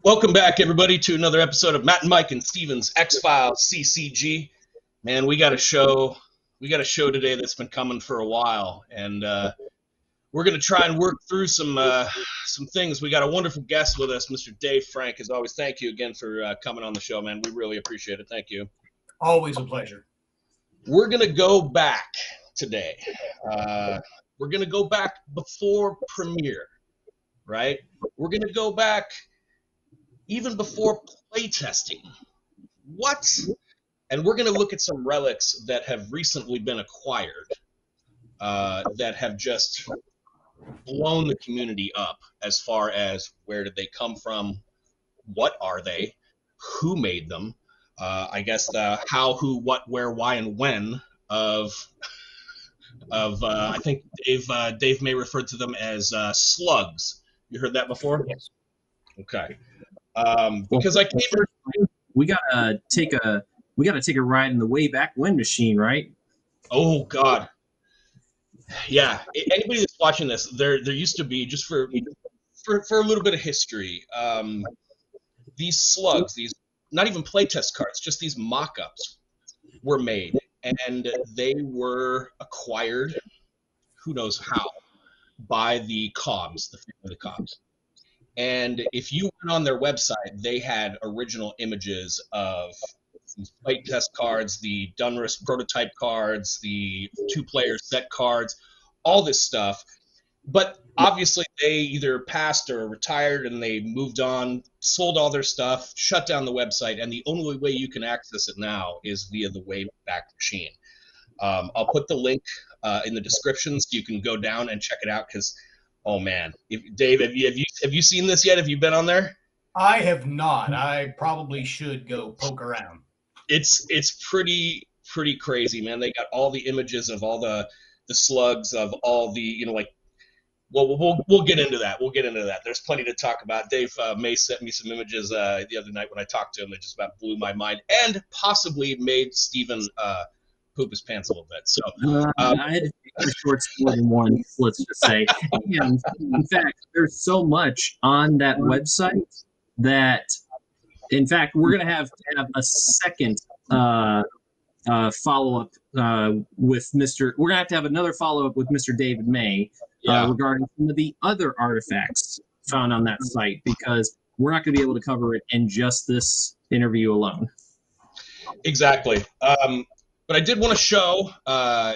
Welcome back, everybody, to another episode of Matt and Mike and Steven's Xfiles CCG. Man, we got a show. We got a show today that's been coming for a while, and we're going to try and work through some things. We got a wonderful guest with us, Mr. Dave Frank. As always, thank you again for coming on the show, man. We really appreciate it. Thank you. Always a pleasure. We're going to go back today. We're going to go back before Premiere, right? We're going to go back even before playtesting. What? And we're going to look at some relics that have recently been acquired that have just blown the community up as far as where did they come from, what are they, who made them, I guess the how, who, what, where, why, and when of I think Dave may refer to them as slugs. You heard that before? Yes. Okay. Because I came. We gotta take a ride in the way back when machine, right? Oh God. Yeah. Anybody that's watching this, there used to be, just for a little bit of history, these slugs, these not even playtest cards, just these mock-ups were made, and they were acquired, who knows how, by the Cobbs, the family of the Cobbs. And if you went on their website, they had original images of these playtest cards, the Dunruss prototype cards, the two-player set cards, all this stuff. But obviously they either passed or retired and they moved on, sold all their stuff, shut down the website, and the only way you can access it now is via the Wayback Machine. I'll put the link in the description so you can go down and check it out because, oh man, Dave, have you seen this yet? Have you been on there? I have not. I probably should go poke around. It's pretty crazy, man. They got all the images of all the slugs, of all the, like, well, we'll get into that. We'll get into that. There's plenty to talk about. Dave May sent me some images the other night when I talked to him that just about blew my mind and possibly made Steven poop his pants a little bit. So I had to take a short more than one, let's just say. And in fact, there's so much on that website that, in fact, we're going to have a second follow-up with Mr. We're going to have another follow-up with Mr. David May regarding some of the other artifacts found on that site, because we're not going to be able to cover it in just this interview alone. Exactly. But I did want to show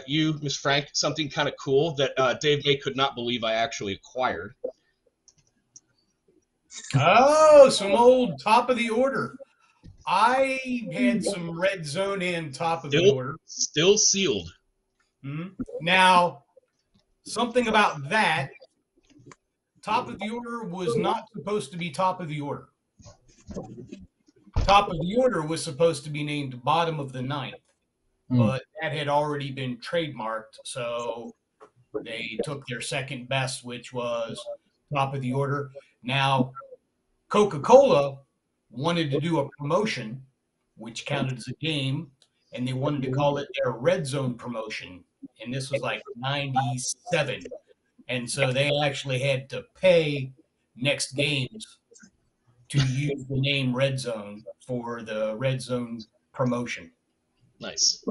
you, Ms. Frank, something kind of cool that Dave May could not believe I actually acquired. Oh, some old top of the order. I had some red zone in top of the order. Still sealed. Now, something about that, top of the order was not supposed to be top of the order. Top of the order was supposed to be named bottom of the ninth, but that had already been trademarked, so they took their second best, which was top of the order. Now, Coca-Cola wanted to do a promotion, which counted as a game, and they wanted to call it their Red Zone promotion, and this was like 97. And so they actually had to pay Next Games to use the name Red Zone for the Red Zone promotion. Nice.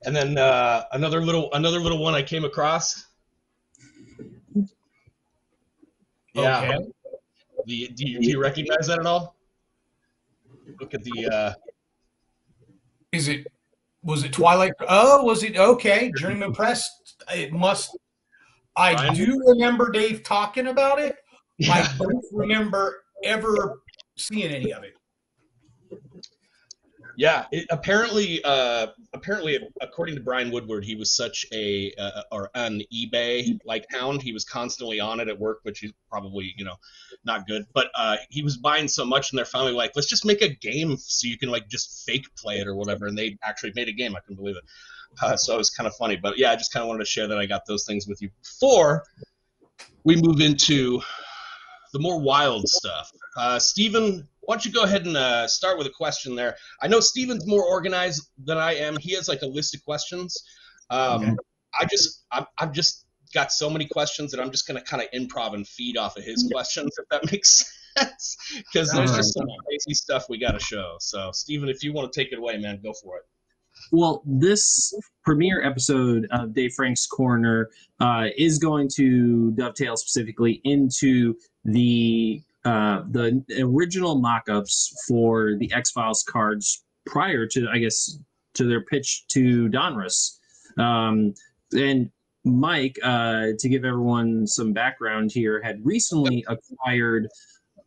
And then another little one I came across. Yeah. Okay. Do you recognize that at all? Look at the. Was it Twilight? Oh, was it? Okay. Journeyman Press. It must. I do remember Dave talking about it. Yeah. I don't remember ever seeing any of it. Yeah, apparently, according to Brian Woodward, he was such an eBay like hound. He was constantly on it at work, which is probably not good. But he was buying so much, and they're finally like, let's just make a game so you can like just fake play it or whatever. And they actually made a game. I couldn't believe it. So it was kind of funny. But yeah, I just kind of wanted to share that I got those things with you before we move into the more wild stuff. Steven, why don't you go ahead and start with a question there? I know Steven's more organized than I am. He has like a list of questions. Okay. I've just got so many questions that I'm just going to kind of improv and feed off of his questions, if that makes because there's just some crazy stuff we got to show. So, Steven, if you want to take it away, man, go for it. Well, this premiere episode of Dave Frank's Corner is going to dovetail specifically into the original mock-ups for the X-Files cards prior to, I guess, to their pitch to Donruss. And Mike, to give everyone some background here, had recently acquired,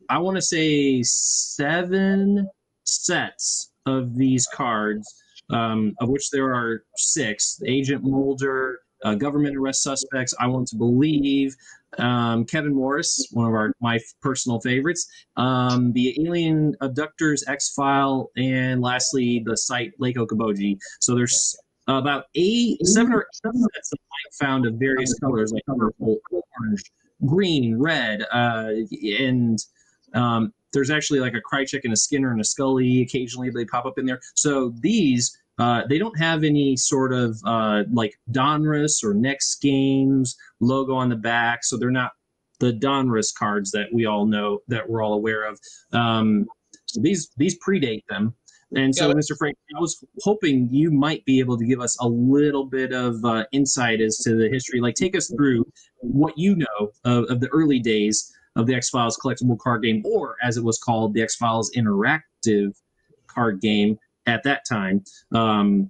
I want to say, 7 sets of these cards, of which there are 6. Agent Mulder, Government Arrest Suspects, I Want to Believe, Kevin Morris, one of my personal favorites, the Alien Abductors, X-File, and lastly, the site Lake Okoboji. So there's about 7 or 8 sets that Mike found of various colors, like purple, orange, green, red, and there's actually like a Krychek and a Skinner and a Scully. Occasionally they pop up in there. So these, they don't have any sort of like Donruss or Next Games logo on the back. So they're not the Donruss cards that we all know, that we're all aware of. So these predate them. And so, Mr. Frank, I was hoping you might be able to give us a little bit of insight as to the history. Like, take us through what you know of the early days of the X-Files collectible card game, or as it was called, the X-Files interactive card game at that time,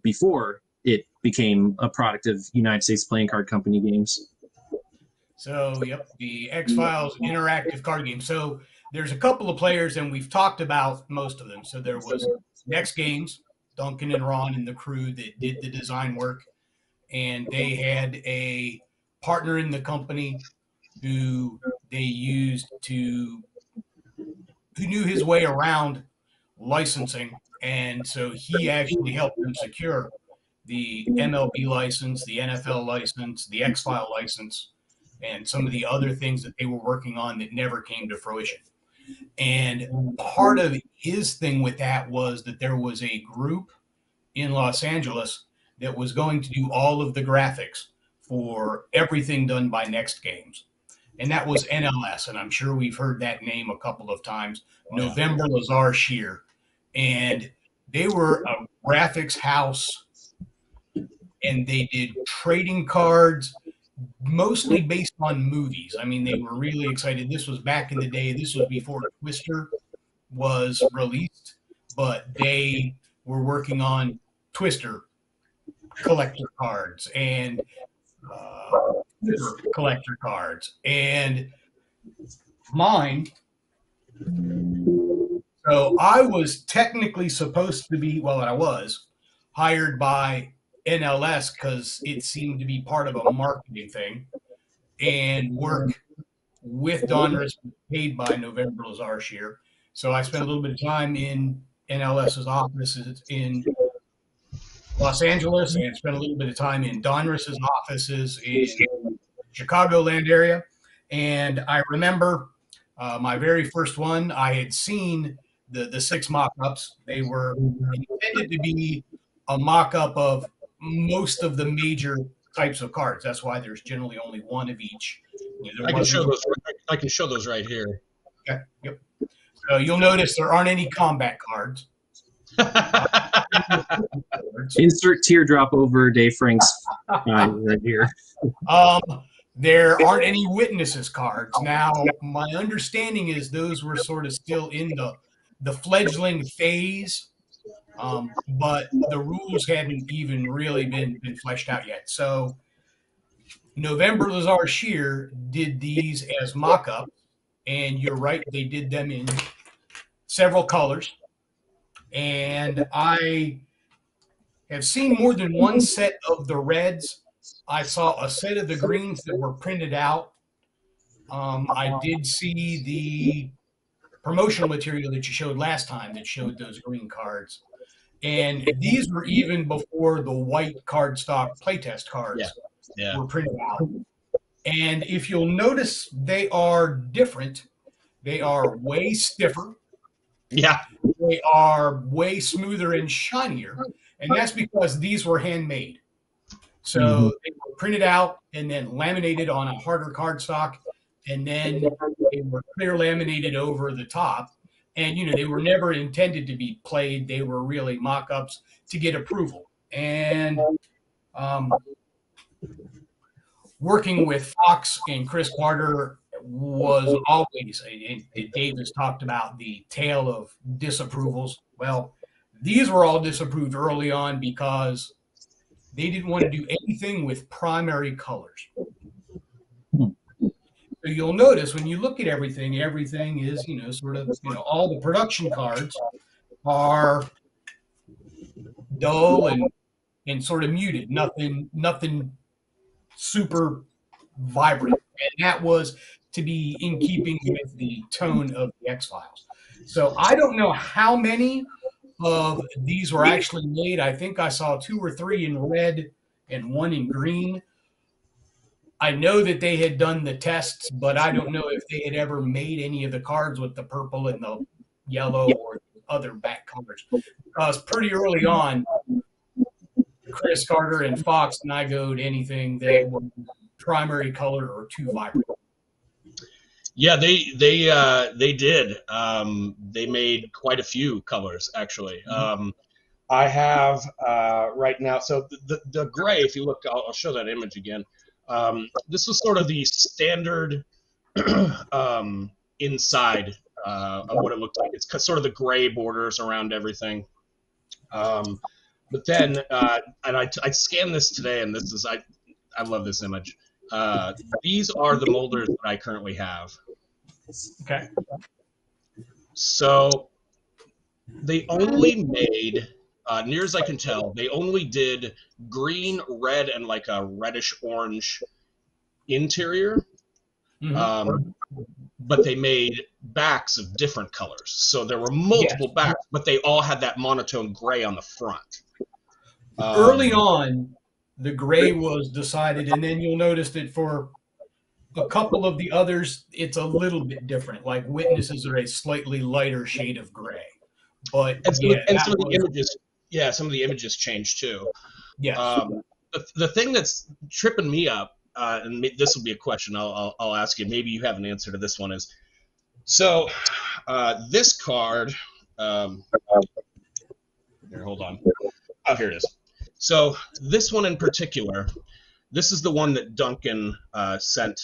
before it became a product of United States Playing Card Company games. So, yep, the X-Files interactive card game. So there's a couple of players, and we've talked about most of them. So there was Next Games, Duncan and Ron and the crew that did the design work, and they had a partner in the company who they used who knew his way around licensing, and so he actually helped them secure the MLB license, the NFL license, the X-File license, and some of the other things that they were working on that never came to fruition. And part of his thing with that was that there was a group in Los Angeles that was going to do all of the graphics for everything done by Next Games. And that was NLS, and I'm sure we've heard that name a couple of times. November Lazar Shear. And they were a graphics house, and they did trading cards, mostly based on movies. I mean, they were really excited. This was back in the day. This was before Twister was released, but they were working on Twister collector cards and collector cards, and mine. So I was technically supposed to be, well, I was hired by NLS because it seemed to be part of a marketing thing, and work with Donruss, paid by November Lazar Shear. So I spent a little bit of time in NLS's offices in Los Angeles, and spent a little bit of time in Donruss's offices in Chicagoland area. And I remember my very first one, I had seen the 6 mock-ups. They were intended to be a mock-up of most of the major types of cards. That's why there's generally only one of each. I can show those. I can show those right here. Okay. Yep. So you'll notice there aren't any combat cards. Insert teardrop over Dave Frank's eye right here. There aren't any witnesses cards. Now, my understanding is those were sort of still in the fledgling phase, but the rules hadn't even really been fleshed out yet. So November Lazar Shear did these as mock-ups, and you're right, they did them in several colors. And I have seen more than one set of the reds. I saw a set of the greens that were printed out. I did see the promotional material that you showed last time that showed those green cards. And these were even before the white cardstock playtest cards were printed out. And if you'll notice, they are different. They are way stiffer. Yeah. They are way smoother and shinier. And that's because these were handmade. So they were printed out and then laminated on a harder cardstock, and then they were clear laminated over the top. And, they were never intended to be played. They were really mock-ups to get approval. And working with Fox and Chris Carter was always, and Dave has talked about the tale of disapprovals. Well, these were all disapproved early on because they didn't want to do anything with primary colors. So you'll notice when you look at everything is, sort of, all the production cards are dull and sort of muted. Nothing super vibrant. And that was to be in keeping with the tone of the X-Files. So I don't know how many of these were actually made. I think I saw 2 or 3 in red and 1 in green. I know that they had done the tests, but I don't know if they had ever made any of the cards with the purple and the yellow or other back colors. Because pretty early on, Chris Carter and Fox NIGO'd anything that was primary color or too vibrant. Yeah, they did. They made quite a few colors, actually. I have right now. So the gray, if you look, I'll show that image again. This was sort of the standard inside of what it looked like. It's sort of the gray borders around everything. But then, and I scanned this today, and this is I love this image. These are the molders that I currently have. Okay. So they only made, near as I can tell, they only did green, red, and like a reddish orange interior. But they made backs of different colors. So there were multiple backs, but they all had that monotone gray on the front. Early on, the gray was decided, and then you'll notice that for a couple of the others, it's a little bit different. Like Witnesses are a slightly lighter shade of gray. But some of the images, some of the images changed too. Yes. The thing that's tripping me up, and this will be a question I'll ask you. Maybe you have an answer to this one. Is so this card. Here, hold on. Oh, here it is. So this one in particular, this is the one that Duncan sent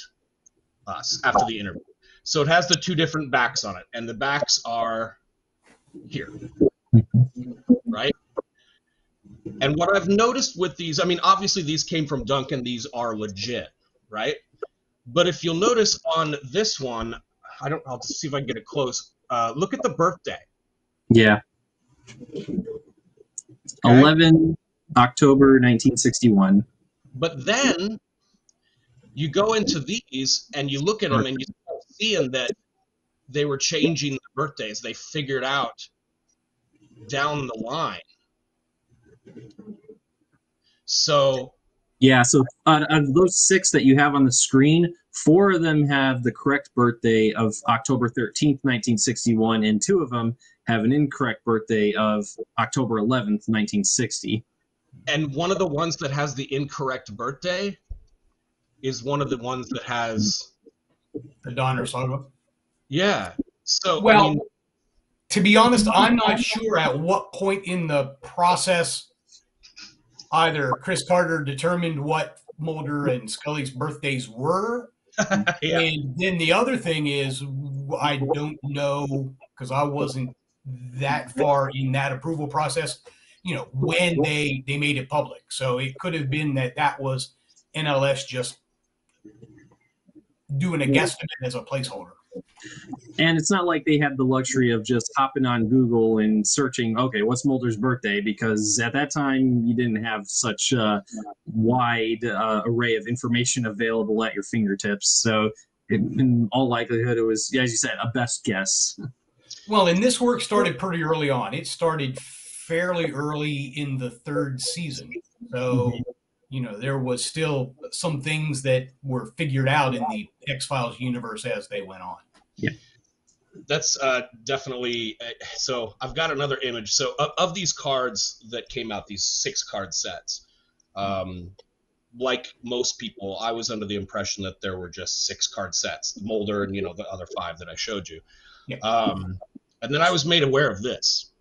us after the interview. So it has the 2 different backs on it, and the backs are here, right? And what I've noticed with these, I mean, obviously these came from Duncan. These are legit, right? But if you'll notice on this one, I'll just see if I can get it close. Look at the birthday. Yeah. Okay. 11 October 1961. But then you go into these and you look at them and you start seeing that they were changing the birthdays. They figured out down the line. So yeah, so out of those 6 that you have on the screen, 4 of them have the correct birthday of October 13th, 1961, and 2 of them have an incorrect birthday of October 11th, 1960. And one of the ones that has the incorrect birthday is one of the ones that has the Donner Saga. Yeah. So, well, I mean, to be honest, I'm not sure at what point in the process either Chris Carter determined what Mulder and Scully's birthdays were. yeah. And then the other thing is, I don't know, because I wasn't that far in that approval process, when they made it public. So it could have been that was NLS just doing a guesstimate as a placeholder. And it's not like they had the luxury of just hopping on Google and searching, okay, what's Mulder's birthday? Because at that time, you didn't have such a wide array of information available at your fingertips. So in all likelihood, it was, as you said, a best guess. Well, and this work started pretty early on. It started fairly early in the 3rd season. So, there was still some things that were figured out in the X-Files universe as they went on. Yeah. That's definitely, so I've got another image. So of these cards that came out, these 6 card sets, like most people, I was under the impression that there were just 6 card sets, the Molder and, the other 5 that I showed you. Yeah. And then I was made aware of this.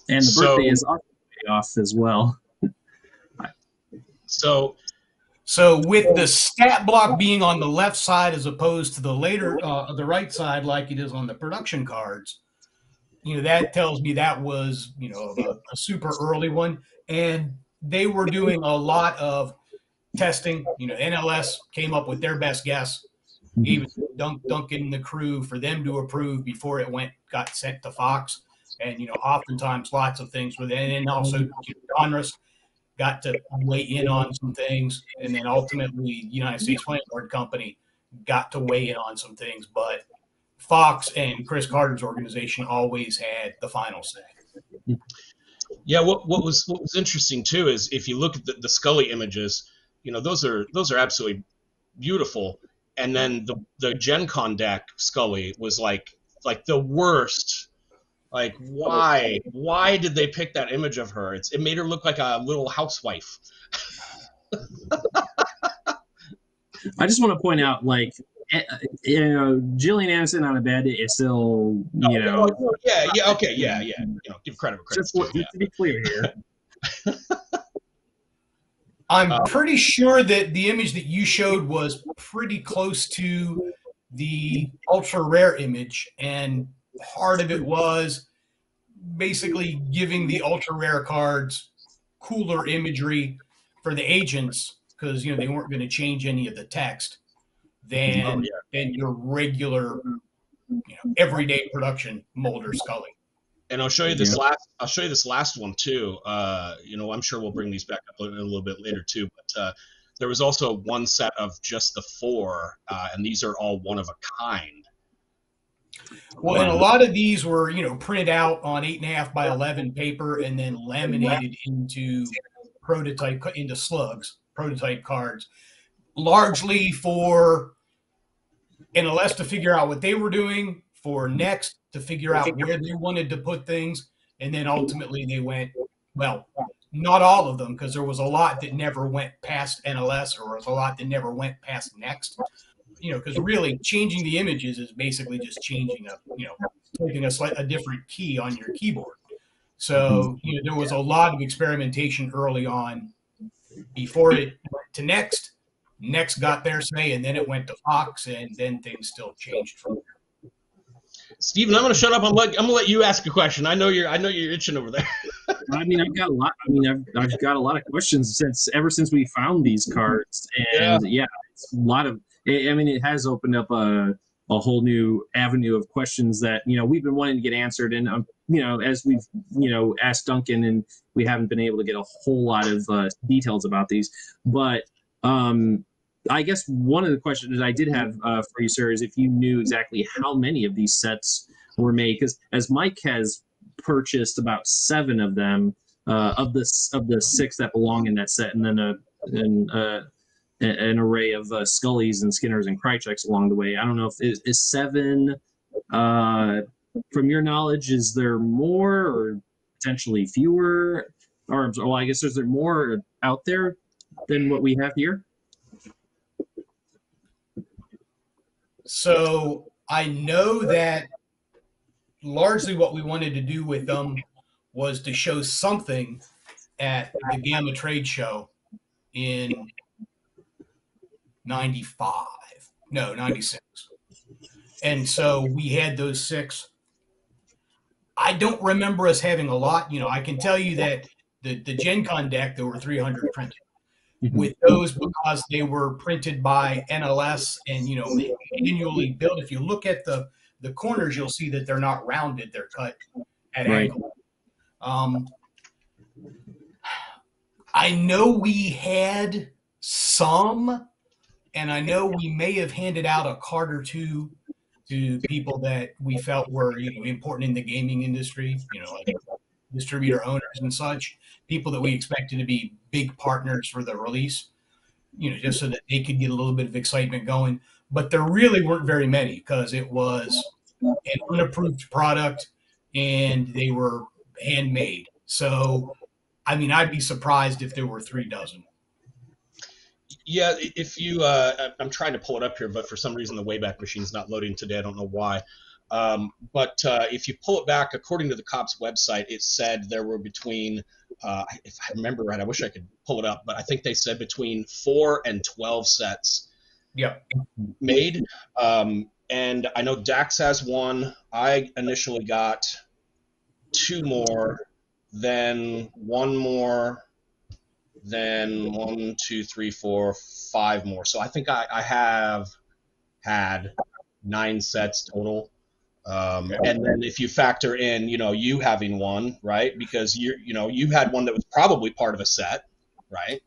And the birthday is off as well. So with the stat block being on the left side as opposed to the the right side, like it is on the production cards, that tells me that was, a super early one. And they were doing a lot of testing. NLS came up with their best guess, even Duncan and the crew, for them to approve before it got sent to Fox. And, oftentimes lots of things with it. And then also Donruss got to weigh in on some things. And then ultimately, United States Playing Card Company got to weigh in on some things. But Fox and Chris Carter's organization always had the final say. Yeah, what was interesting too is if you look at the Scully images, those are absolutely beautiful. And then the Gen Con deck Scully was like the worst. Like, why did they pick that image of her? It made her look like a little housewife. I just want to point out, Gillian Anderson on a bed is still, yeah, okay, yeah. Give credit where credit's due. Just to be clear here. I'm pretty sure that the image that you showed was pretty close to the ultra rare image, and part of it was basically giving the ultra rare cards cooler imagery for the agents, because they weren't going to change any of the text than your regular everyday production Molder Scully. And I'll show you this last one too. I'm sure we'll bring these back up a little bit later too, but there was also one set of just the 4, and these are all one of a kind. Well, and a lot of these were, printed out on 8.5 by 11 paper and then laminated into slugs, prototype cards, largely for NLS to figure out what they were doing, for Next to figure out where they wanted to put things, and then ultimately they went, well, not all of them, because there was a lot that never went past NLS, or was a lot that never went past Next. Because really changing the images is basically just changing taking a different key on your keyboard. So, there was a lot of experimentation early on before it went to Next. Next got their say, and then it went to Fox, and then things still changed from there. Steven, I'm going to shut up. I'm going to let you ask a question. I know you're itching over there. I've got a lot. I've got a lot of questions ever since we found these cards, and it's a lot of. It has opened up a whole new avenue of questions that we've been wanting to get answered, and as we've asked Duncan, and we haven't been able to get a whole lot of details about these. But I guess one of the questions I did have for you, sir, is if you knew exactly how many of these sets were made, because as Mike has purchased about 7 of them, of the 6 that belong in that set, and then an array of Scullys and Skinners and Krycheks along the way. I don't know if is 7. From your knowledge, is there more or potentially fewer? Or I guess is there more out there than what we have here? So I know that largely what we wanted to do with them was to show something at the Gamma Trade Show in 96. And so we had those 6. I don't remember us having a lot. I can tell you that the Gen Con deck, there were 300 printed. With those, because they were printed by NLS and, manually built. If you look at the corners, you'll see that they're not rounded. They're cut at angle. I know we had some, and I know we may have handed out a card or 2 to people that we felt were, important in the gaming industry, like distributor owners and such, people that we expected to be big partners for the release, just so that they could get a little bit of excitement going. But there really weren't very many, because it was an unapproved product, and they were handmade. So, I mean, I'd be surprised if there were 3 dozen. Yeah, if you, I'm trying to pull it up here, but for some reason the Wayback Machine's not loading today. I don't know why. But if you pull it back, according to the COP's website, it said there were between, if I remember right, I wish I could pull it up, but I think they said between 4 and 12 sets made. And I know Dax has one. I initially got 2 more, then 1 more, then 1, 2, 3, 4, 5 more. So I think I have had 9 sets total. And then if you factor in, you having one, right? Because you had one that was probably part of a set, right?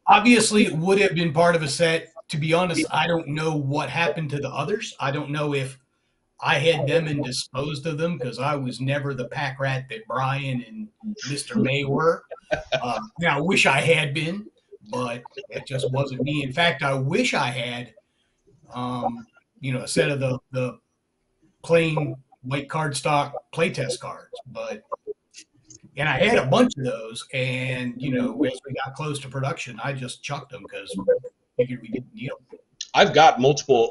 Obviously, it would have been part of a set. To be honest, I don't know what happened to the others. I don't know if I had them and disposed of them because I was never the pack rat that Brian and Mr. May were. Now, I wish I had been, but it just wasn't me. In fact, I wish I had, a set of the plain white cardstock playtest cards. And I had a bunch of those, and as we got close to production, I just chucked them because I figured we didn't need them. I've got multiple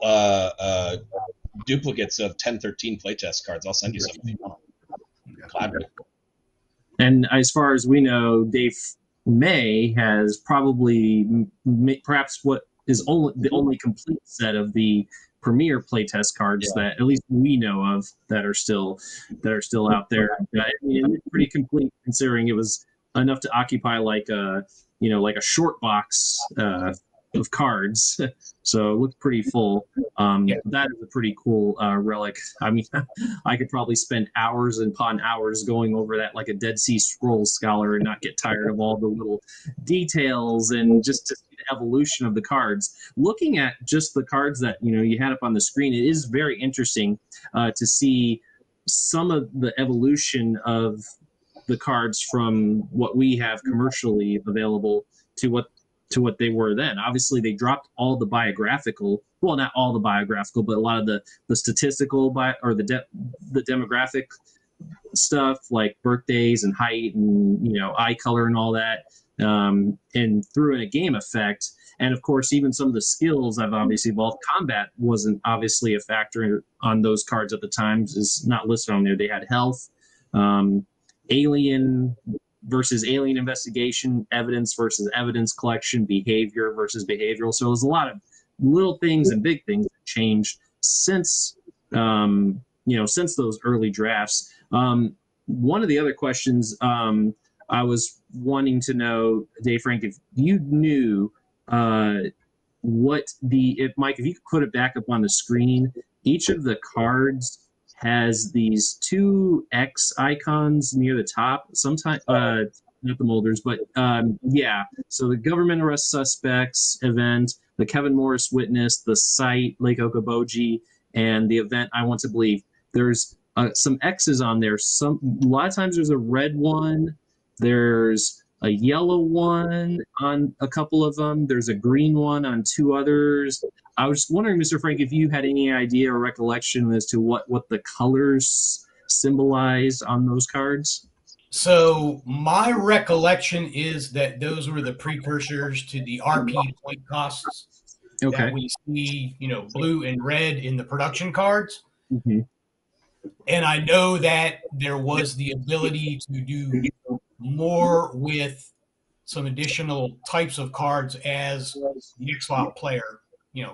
duplicates of 1013 playtest cards. I'll send you some if you want. Gladly. And as far as we know, Dave May has probably perhaps what is the only complete set of the premier playtest cards that at least we know of that are still out there. It's pretty complete considering it was enough to occupy like a short box of cards. So it looked pretty full. That is a pretty cool relic. I mean, I could probably spend hours upon hours going over that like a Dead Sea Scrolls scholar and not get tired of all the little details and just to see the evolution of the cards. Looking at just the cards that you had up on the screen, it is very interesting to see some of the evolution of the cards from what we have commercially available to what they were then. Obviously, they dropped all the biographical, well, not all the biographical, but a lot of the statistical or the demographic stuff like birthdays and height and eye color and all that, and threw in a game effect. And of course, even some of the skills have obviously evolved. Combat wasn't obviously a factor on those cards at the time; is not listed on there. They had health, alien versus alien investigation, evidence versus evidence collection, behavior versus behavioral. So there's a lot of little things and big things that changed since since those early drafts. One of the other questions I was wanting to know, Dave Frank, if you knew Mike, if you could put it back up on the screen, each of the cards has these 2 X icons near the top. Sometimes, not the Molders, but So the government arrest suspects event, the Kevin Morris witness, the site Lake Okoboji, and the event I Want to Believe. There's some X's on there. A lot of times there's a red one. There's a yellow one on a couple of them. There's a green one on 2 others. I was wondering, Mr. Frank, if you had any idea or recollection as to what the colors symbolized on those cards? So my recollection is that those were the precursors to the RP point costs that we see, blue and red in the production cards. Mm-hmm. And I know that there was the ability to do more with some additional types of cards as the Xfiles player.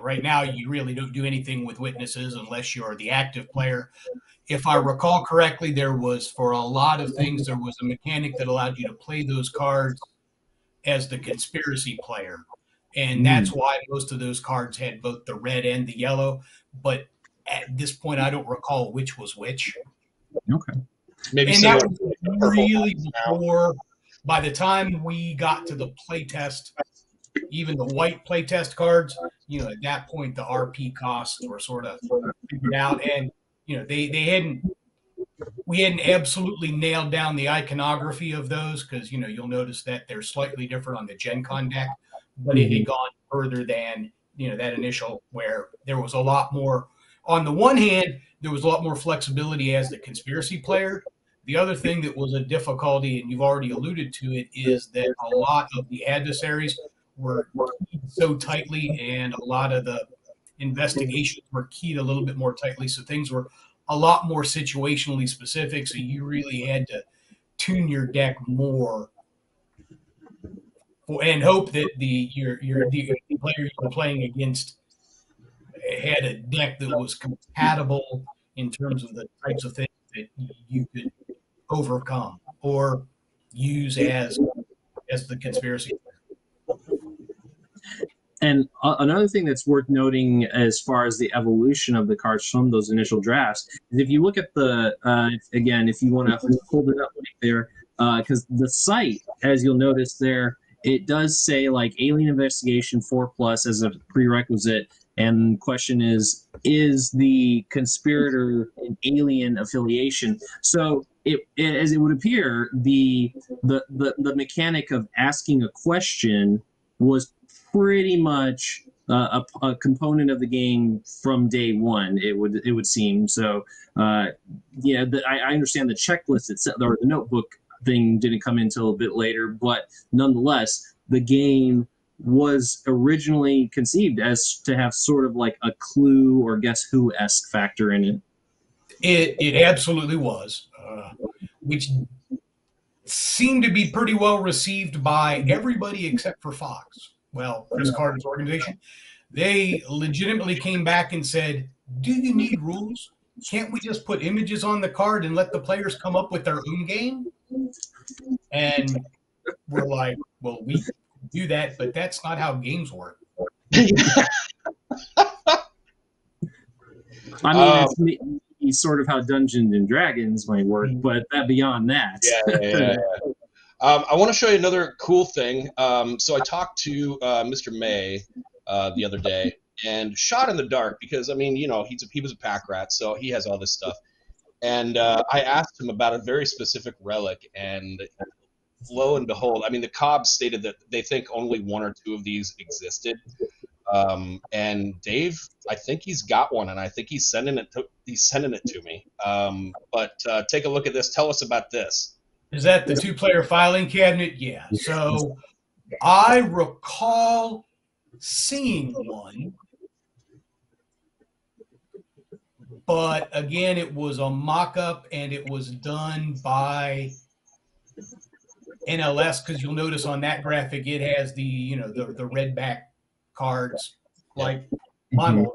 Right now you really don't do anything with witnesses unless you're the active player. If I recall correctly, there was, for a lot of things, there was a mechanic that allowed you to play those cards as the conspiracy player. And that's why most of those cards had both the red and the yellow. But at this point, I don't recall which was which. Okay. Maybe and that was really before, by the time we got to the playtest, even the white playtest cards, at that point, the RP costs were sort of figured out. And, we hadn't absolutely nailed down the iconography of those because, you'll notice that they're slightly different on the Gen Con deck, but it had gone further than, that initial where there was a lot more. On the one hand, there was a lot more flexibility as the conspiracy player The other thing that was a difficulty, and you've already alluded to it, is that a lot of the adversaries were keyed so tightly, and a lot of the investigations were keyed a little bit more tightly. So things were a lot more situationally specific. So you really had to tune your deck more and hope that the player you were playing against had a deck that was compatible in terms of the types of things that you could overcome or use as the conspiracy. And another thing that's worth noting as far as the evolution of the cards from those initial drafts is if you look at the, again, if you want to hold it up right there, because the site, as you'll notice there, it does say like Alien Investigation 4+ as a prerequisite. And the question is the conspirator an alien affiliation? So as it would appear, the mechanic of asking a question was pretty much a component of the game from day one. It would seem so. I understand the checklist itself or the notebook thing didn't come in until a bit later, but nonetheless, the game was originally conceived as to have sort of like a Clue or Guess Who-esque factor in it. It absolutely was, which seemed to be pretty well received by everybody except for Fox. Well, Chris Carter's organization. They legitimately came back and said, do you need rules? Can't we just put images on the card and let the players come up with their own game? And we're like, well, we do that, but that's not how games work. I mean, it's sort of how Dungeons and Dragons might work, but beyond that. Yeah. I want to show you another cool thing. So I talked to Mr. May the other day, and shot in the dark because, I mean, you know, he was a pack rat, so he has all this stuff. And I asked him about a very specific relic, and lo and behold, I mean, the Cobbs stated that they think only one or two of these existed. And Dave, I think he's got one, and I think he's sending it to me. But take a look at this. Tell us about this. Is that the 2-player filing cabinet? Yeah. So I recall seeing one, but again, it was a mock-up, and it was done by NLS, because you'll notice on that graphic it has the the red back cards like model.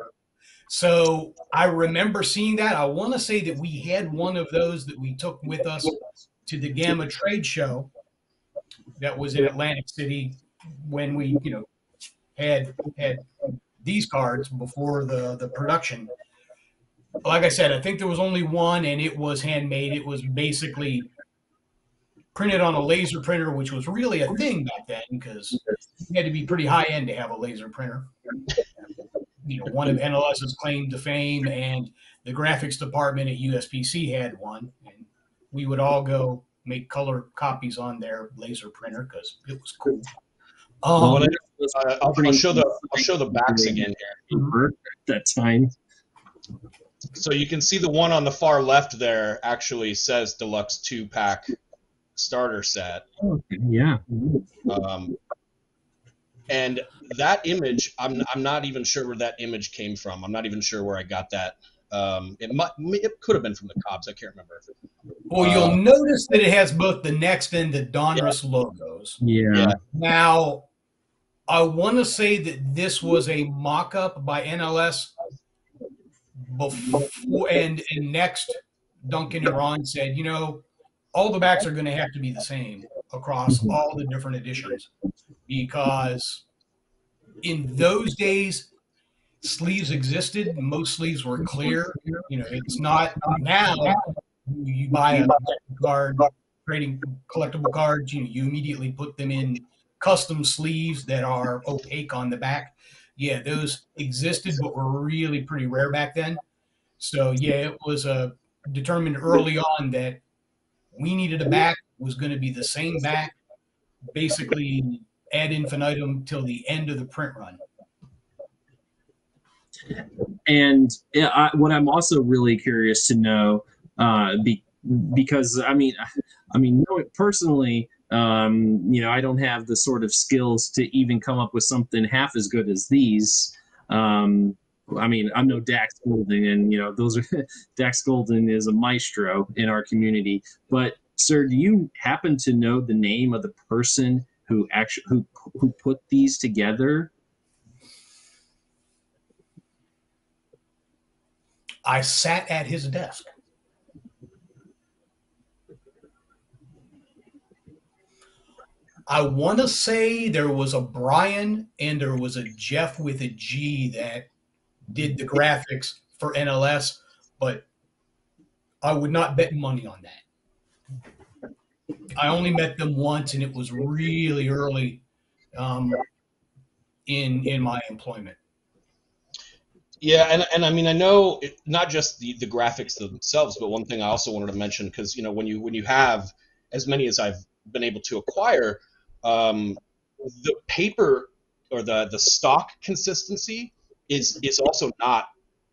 So I remember seeing that. I want to say that we had one of those that we took with us to the Gamma trade show that was in Atlantic City when we had these cards before the production. Like I said, I think there was only one, and it was handmade. It was basically printed on a laser printer, which was really a thing back then because you had to be pretty high end to have a laser printer. One of NLS's claim to fame, and the graphics department at USPC had one, and we would all go make color copies on their laser printer because it was cool. I'll show the backs again here. At that time. So you can see the one on the far left there actually says Deluxe 2-pack starter set. Okay, yeah. And that image, I'm not even sure where that image came from. I'm not even sure where I got that. It could have been from the Cobbs. I can't remember. Well, you'll notice that it has both the Next and the Donruss logos. Yeah. Now, I want to say that this was a mock-up by NLS before, and Next, Duncan and Ron said, all the backs are going to have to be the same across all the different editions, because in those days, sleeves existed. Most sleeves were clear. It's not now. You buy a card, trading collectible cards. You immediately put them in custom sleeves that are opaque on the back. Yeah, those existed, but were really pretty rare back then. So yeah, it was determined early on that we needed a back, was going to be the same back, basically ad infinitum till the end of the print run. And what I'm also really curious to know, because personally, I don't have the sort of skills to even come up with something half as good as these. I'm no Dax Golden, and those are Dax Golden is a maestro in our community. But sir, do you happen to know the name of the person who put these together? I sat at his desk. I want to say there was a Brian and there was a Jeff with a G that did the graphics for NLS, but I would not bet money on that. I only met them once, and it was really early in my employment. Yeah, and I mean, I know not just the graphics themselves, but one thing I also wanted to mention, because when you have as many as I've been able to acquire, the paper or the stock consistency is also not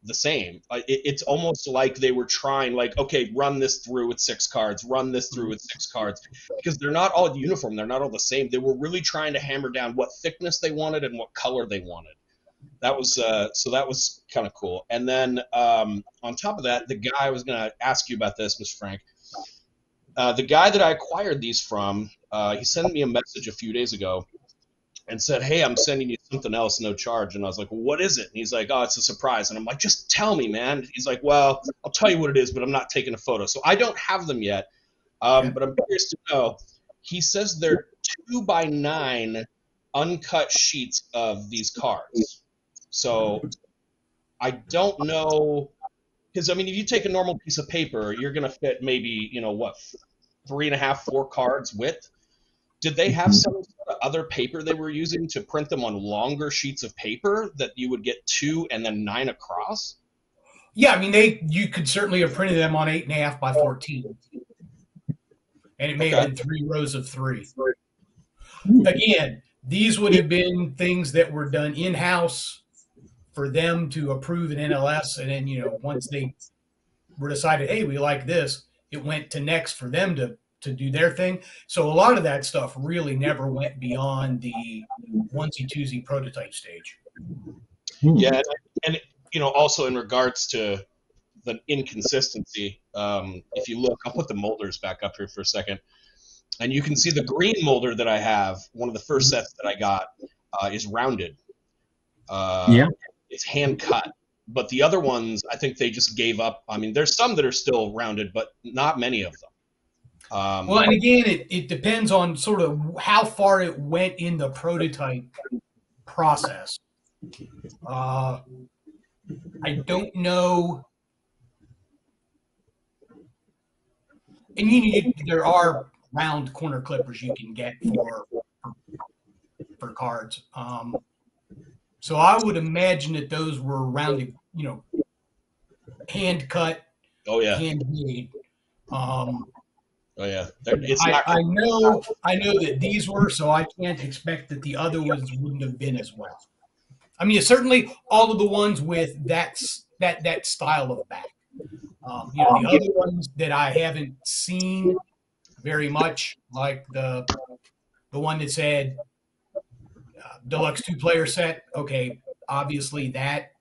the same. It's almost like they were trying, like, okay, run this through with 6 cards, run this through with 6 cards, because they're not all uniform, they're not all the same. They were really trying to hammer down what thickness they wanted and what color they wanted. That was so that was kind of cool. And then on top of that, the guy I was going to ask you about this, Mr. Frank, the guy that I acquired these from, he sent me a message a few days ago and said, "Hey, I'm sending you something else, no charge." And I was like, "Well, what is it?" And he's like, "Oh, it's a surprise." And I'm like, "Just tell me, man." He's like, "Well, I'll tell you what it is, but I'm not taking a photo." So I don't have them yet, but I'm curious to know. He says they're 2x9 uncut sheets of these cards. So I don't know, because I mean, if you take a normal piece of paper, you're going to fit maybe 3.5, 4 cards width. Did they have some sort of other paper they were using to print them on longer sheets of paper that you would get 2 and then 9 across? Yeah, I mean, you could certainly have printed them on 8.5 by 14, and it may have been 3 rows of 3. Again, these would have been things that were done in-house for them to approve an NLS, and then once they were decided, hey, we like this, it went to next for them to do their thing. So a lot of that stuff really never went beyond the onesie-twosie prototype stage. Yeah, and also in regards to the inconsistency, if you look, I'll put the molders back up here for a second, and you can see the green molder that I have, one of the first sets that I got, is rounded. It's hand cut, but the other ones, I think they just gave up. I mean, there's some that are still rounded, but not many of them. Well, and again, it depends on sort of how far it went in the prototype process. I don't know. And there are round corner clippers you can get for cards. So I would imagine that those were rounded, hand cut, handmade. Oh yeah, I know that these were, so I can't expect that the other ones wouldn't have been as well. I mean, certainly all of the ones with that style of back. The other ones that I haven't seen very much, like the one that said deluxe 2-player set. Okay, obviously that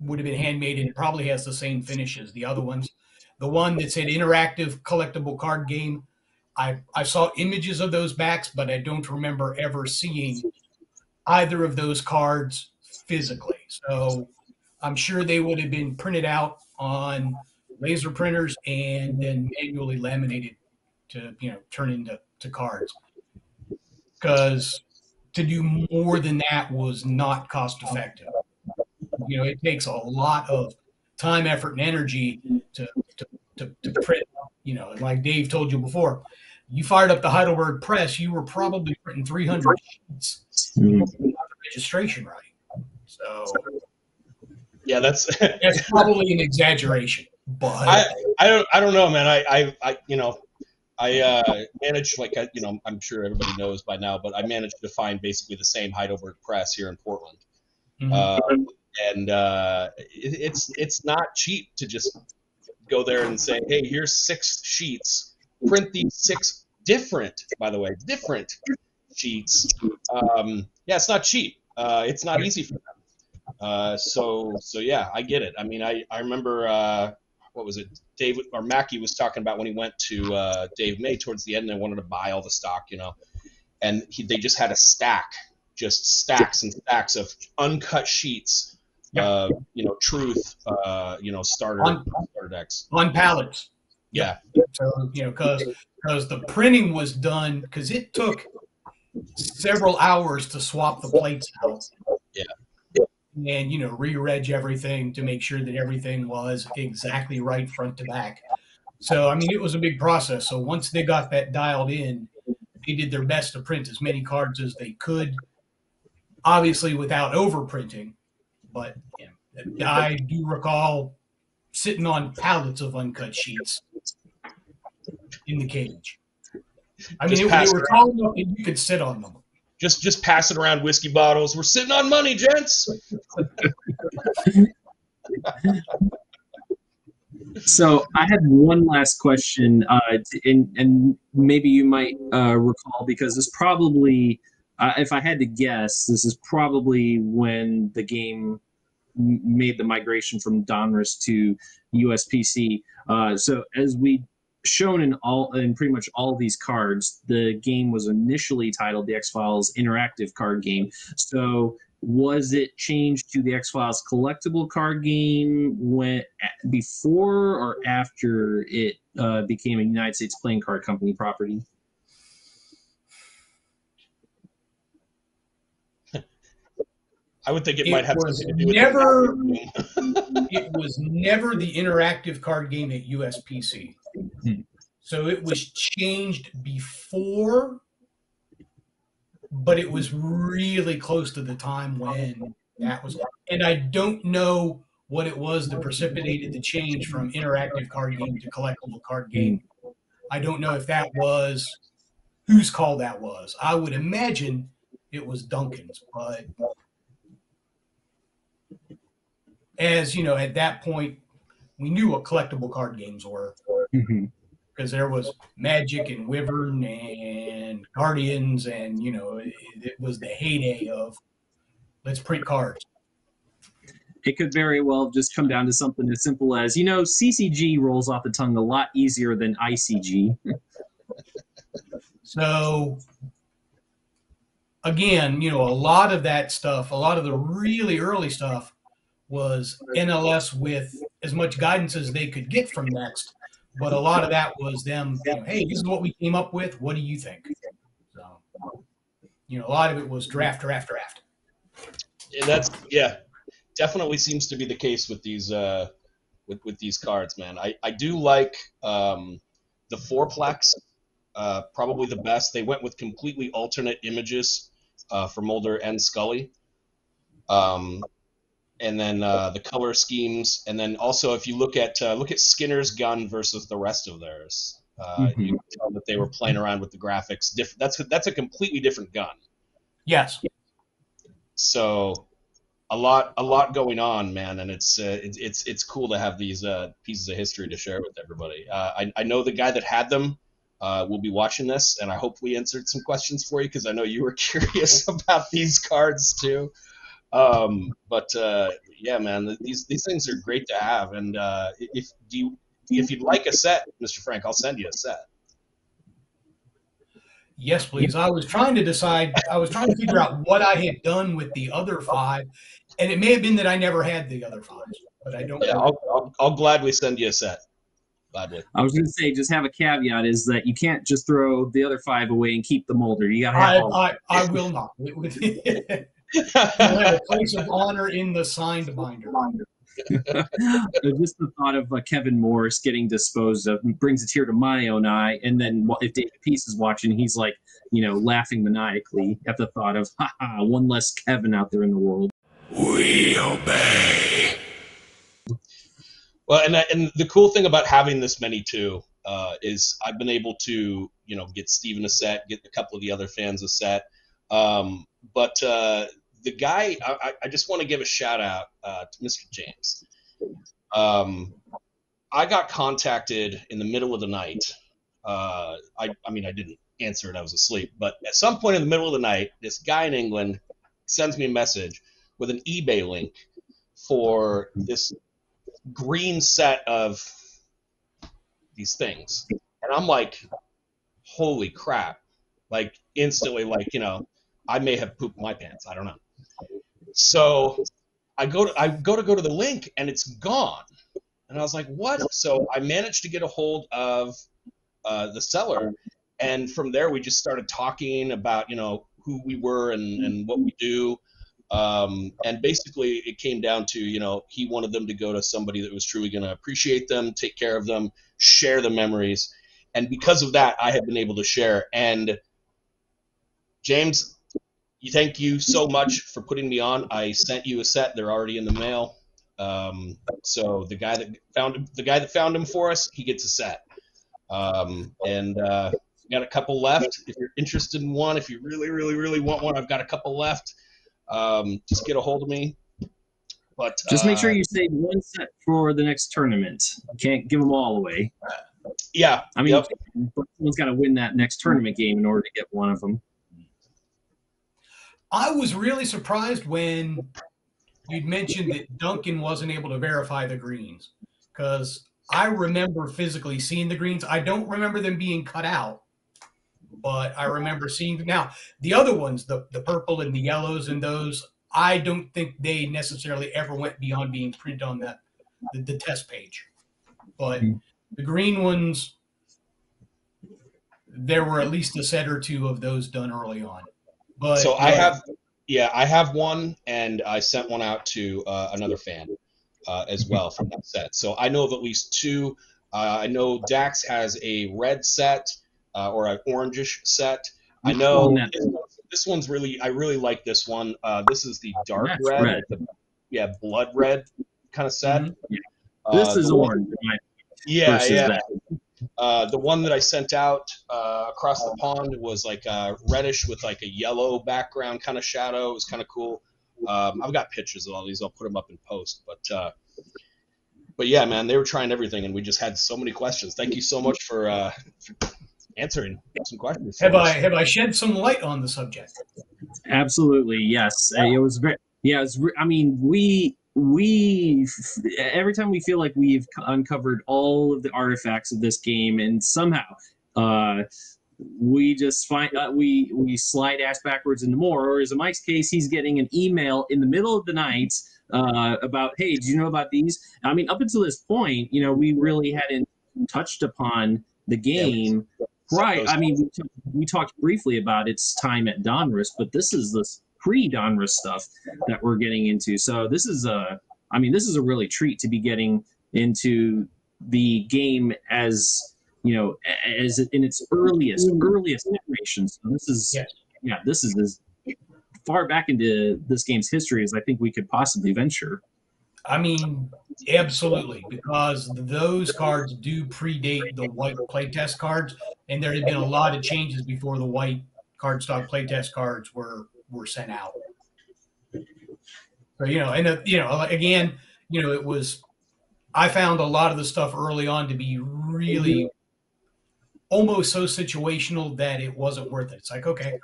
would have been handmade and it probably has the same finish as the other ones. The one that said interactive collectible card game, I saw images of those backs, but I don't remember ever seeing either of those cards physically. So I'm sure they would have been printed out on laser printers and then manually laminated to turn into cards. Because to do more than that was not cost effective. It takes a lot of time, effort, and energy to print. Like Dave told you before, you fired up the Heidelberg press, you were probably printing 300 sheets before you got the registration right. So yeah, that's probably an exaggeration, but I don't know, man. I managed, like, I'm sure everybody knows by now, but I managed to find basically the same Heidelberg press here in Portland. Mm-hmm. And it's not cheap to just go there and say, hey, here's 6 sheets. Print these 6 different, by the way, different sheets. Yeah, it's not cheap. It's not easy for them. So yeah, I get it. I mean, I remember, what was it? David or Mackie was talking about when he went to Dave May towards the end and they wanted to buy all the stock, and they just had a stack, just stacks and stacks of uncut sheets, truth, starter decks on pallets. Yeah. So because the printing was done, because it took several hours to swap the plates out. Yeah. And re-reg everything to make sure that everything was exactly right front to back. So I mean, it was a big process. So once they got that dialed in, they did their best to print as many cards as they could, obviously without overprinting. But I do recall sitting on pallets of uncut sheets in the cage. I mean, they were tall enough that you could sit on them. Just passing around whiskey bottles. We're sitting on money, gents. So I had one last question, and maybe you might recall, because this probably, if I had to guess, this is probably when the game made the migration from Donruss to USPC. So as we shown in pretty much all of these cards, the game was initially titled the X-Files Interactive Card Game. So was it changed to the X-Files Collectible Card Game before or after it became a United States Playing Card Company property? I would think it might have something to do with it was never the interactive card game at USPC. So it was changed before, but it was really close to the time when that was. And I don't know what it was that precipitated the change from interactive card game to collectible card game. I don't know if that was whose call that was. I would imagine it was Duncan's, but as you know, at that point, we knew what collectible card games were. Because there was Magic and Wyvern and Guardians, and it was the heyday of let's print cards. It could very well just come down to something as simple as, CCG rolls off the tongue a lot easier than ICG. So again, a lot of that stuff, a lot of the really early stuff was NLS with as much guidance as they could get from Next. But a lot of that was them, hey, this is what we came up with. What do you think? So, a lot of it was draft. And definitely seems to be the case with these with these cards, man. I do like the fourplex, probably the best. They went with completely alternate images for Mulder and Scully. And then the color schemes, and then also if you look at Skinner's gun versus the rest of theirs, you can tell that they were playing around with the graphics. That's a completely different gun. Yes. So a lot going on, man, and it's cool to have these pieces of history to share with everybody. I know the guy that had them will be watching this, and I hope we answered some questions for you because I know you were curious about these cards too. Yeah, man, these things are great to have, and if you'd like a set, Mr. Frank, I'll send you a set. Yes, please. I was trying to figure out what I had done with the other 5, and it may have been that I never had the other 5, but I don't. Yeah, I'll gladly send you a set. Gladly. I was going to say, just have a caveat is that you can't just throw the other 5 away and keep the Mulder. You got to have all. I will not. You'll have a place of honor in the signed binder. Just the thought of Kevin Morris getting disposed of brings a tear to my own eye. And then if David Peace is watching, he's like, laughing maniacally at the thought of, one less Kevin out there in the world. We obey. Well, and the cool thing about having this many too is I've been able to get Steven a set, get a couple of the other fans a set. But the guy, I just want to give a shout out to Mr. James. I got contacted in the middle of the night. I mean, I didn't answer it. I was asleep. But at some point in the middle of the night, this guy in England sends me a message with an eBay link for this green set of these things. And I'm like, holy crap. Like, instantly, like, you know, I may have pooped my pants. I don't know. So I go to the link, and it's gone. And I was like, what? So I managed to get a hold of the seller, and from there we just started talking about, you know, who we were and what we do. And basically it came down to, you know, he wanted them to go to somebody that was truly going to appreciate them, take care of them, share the memories. And because of that, I have been able to share. And James, thank you so much for putting me on. I sent you a set. They're already in the mail. So the guy that found him for us, he gets a set. Got a couple left. If you're interested in one, if you really, really, really want one, I've got a couple left. Just get a hold of me. But just make sure you save one set for the next tournament. You can't give them all away. Yeah. I mean, someone's got to win that next tournament game in order to get one of them. I was really surprised when you'd mentioned that Duncan wasn't able to verify the greens, because I remember physically seeing the greens. I don't remember them being cut out, but I remember seeing them. Now, the other ones, the purple and the yellows and those, I don't think they necessarily ever went beyond being printed on the test page. But the green ones, there were at least a set or two of those done early on. But so I have one, and I sent one out to another fan as well from that set. So I know of at least two. I know Dax has a red set or an orangish set. I know this one's I really like this one. This is the dark red. Blood red kind of set. Mm-hmm. This is orange. The one that I sent out across the pond was like reddish with like a yellow background kind of shadow. It was kind of cool. I've got pictures of all these. I'll put them up in post. But yeah, man, they were trying everything, and we just had so many questions. Thank you so much for answering some questions. Have I shed some light on the subject? Absolutely, yes. It was very. Yeah, I mean, we every time we feel like we've uncovered all of the artifacts of this game, and somehow we just find we slide ass backwards into more. Or as in Mike's case, he's getting an email in the middle of the night about, hey, did you know about these? I mean, up until this point, you know, we really hadn't touched upon the game. Right. I mean, we talked briefly about its time at Donruss, but this is this pre-Donruss stuff that we're getting into. So this is a really treat to be getting into the game as, you know, as in its earliest iteration. So this is this is as far back into this game's history as I think we could possibly venture. I mean, absolutely, because those cards do predate the white playtest cards, and there had been a lot of changes before the white cardstock playtest cards were sent out. So, you know, and again, you know, it was, I found a lot of the stuff early on to be really almost so situational that it wasn't worth it. It's like, okay,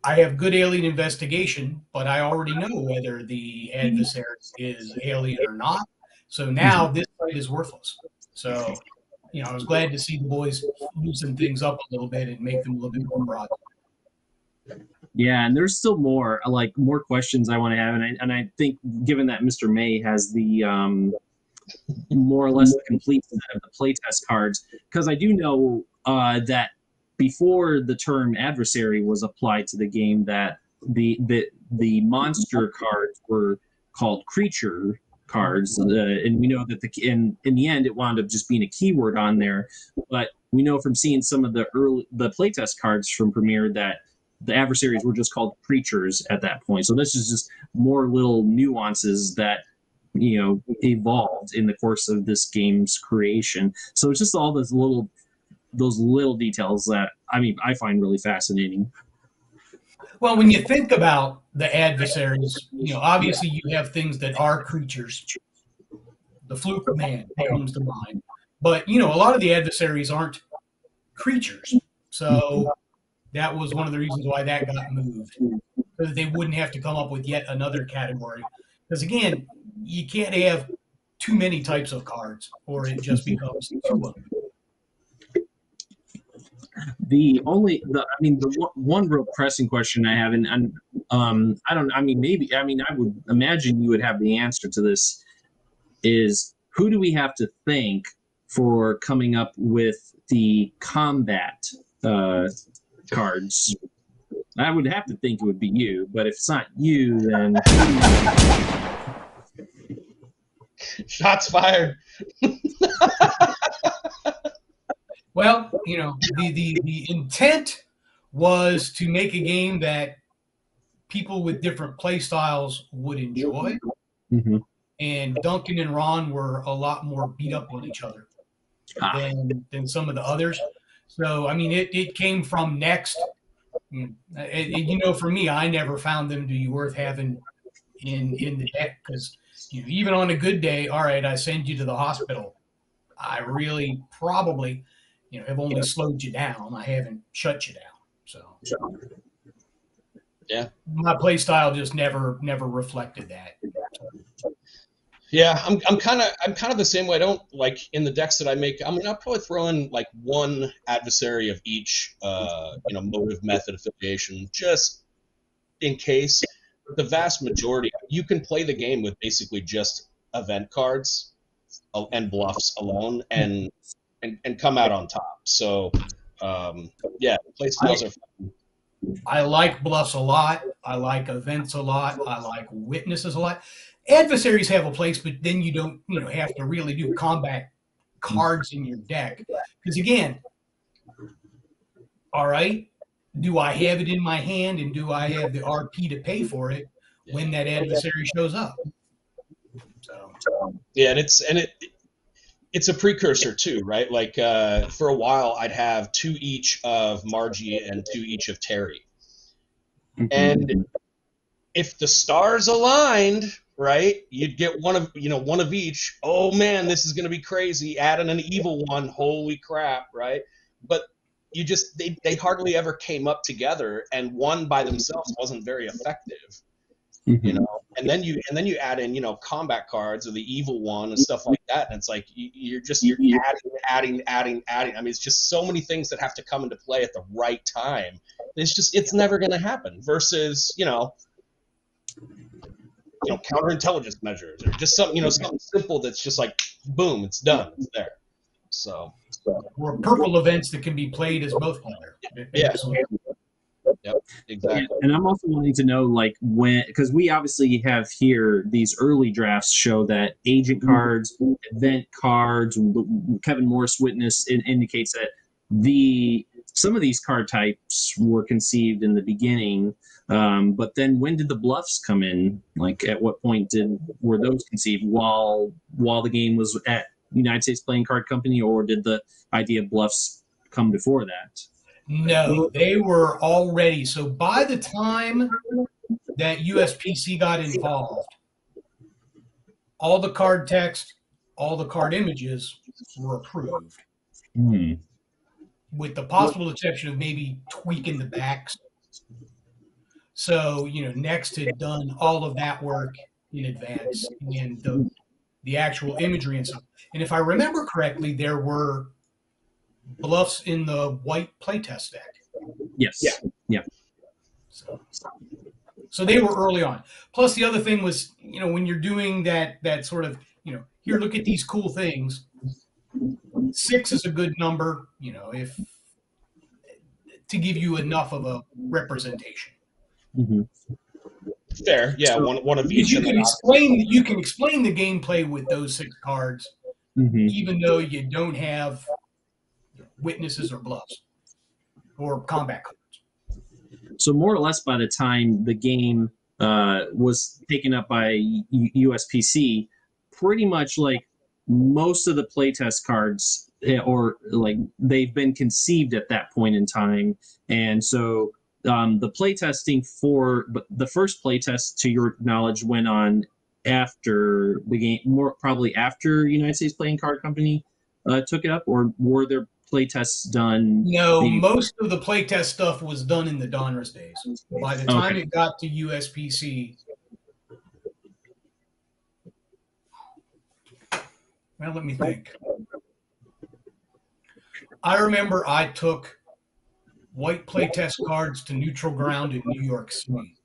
I have good alien investigation, but I already know whether the adversary is alien or not. So now this fight is worthless. So, you know, I was glad to see the boys loosen things up a little bit and make them a little bit more broad. Yeah, and there's still more questions I want to have, and I think given that Mr. May has the more or less the complete set of the playtest cards, because I do know that before the term adversary was applied to the game, that the monster cards were called creature cards, and we know that in the end it wound up just being a keyword on there. But we know from seeing some of the playtest cards from Premier that the adversaries were just called creatures at that point. So this is just more little nuances that, you know, evolved in the course of this game's creation. So it's just all those little details that, I mean, I find really fascinating. Well, when you think about the adversaries, you know, obviously you have things that are creatures, the Fluke Man comes to mind. But, a lot of the adversaries aren't creatures. So that was one of the reasons why that got moved, so that they wouldn't have to come up with yet another category. Because, again, you can't have too many types of cards, or it just becomes too ugly. The one real pressing question I have, and I don't, I mean, maybe, I mean, I would imagine you would have the answer to this, is who do we have to thank for coming up with the combat cards? I would have to think it would be you, but if it's not you, then shots fired. Well, the intent was to make a game that people with different play styles would enjoy. Mm-hmm. And Duncan and Ron were a lot more beat up on each other than some of the others. So, I mean, it came from Next. For me, I never found them to be worth having in the deck, because even on a good day, all right, I send you to the hospital. I really probably have only slowed you down. I haven't shut you down. So yeah, my play style just never reflected that. Yeah, I'm kind of the same way. I don't like in the decks that I make. I mean, I'll probably throw in like one adversary of each, motive, method, affiliation, just in case. The vast majority, you can play the game with basically just event cards and bluffs alone, and come out on top. So, play styles are fun. I like bluffs a lot. I like events a lot. I like witnesses a lot. Adversaries have a place, but then you don't, have to really do combat cards in your deck. Because again, all right, do I have it in my hand, and do I have the RP to pay for it when that adversary shows up? So yeah, and it's a precursor too, right? Like for a while, I'd have 2 each of Margie and 2 each of Terry, and if the stars aligned, right, you'd get one of each. Oh man, this is going to be crazy. Add in an evil one, holy crap, right? But they hardly ever came up together, and one by themselves wasn't very effective. And then you add in combat cards or the evil one and stuff like that, and it's like you're adding. I mean, it's just so many things that have to come into play at the right time. It's never going to happen. Versus counterintelligence measures, or just something simple that's just like boom, it's done, it's there. So or purple events that can be played as both player. Yeah. Yep, exactly. And I'm also wanting to know, like, because we obviously have here these early drafts show that agent cards, event cards, Kevin Morris Witness indicates that some of these card types were conceived in the beginning, but then when did the bluffs come in? Like, at what point were those conceived? While the game was at United States Playing Card Company, or did the idea of bluffs come before that? No, they were already. So by the time that USPC got involved, all the card text, all the card images were approved. With the possible exception of maybe tweaking the backs. So, Next had done all of that work in advance, and the actual imagery and stuff. And if I remember correctly, there were bluffs in the white playtest deck. Yes. Yeah. So they were early on. Plus, the other thing was, when you're doing that sort of, here, look at these cool things. 6 is a good number, if to give you enough of a representation. Fair, yeah. One of each. You can explain the gameplay with those 6 cards, even though you don't have witnesses or bluffs or combat cards. So more or less, by the time the game was taken up by USPC, pretty much like most of the playtest cards, or like they've been conceived at that point in time, and so the playtesting for the first playtest, to your knowledge, went on after the game, more probably after United States Playing Card Company took it up, or were there play tests done? No, most of the playtest stuff was done in the Donruss days. By the time it got to USPC, well, let me think. I remember I took white playtest cards to neutral ground in New York City.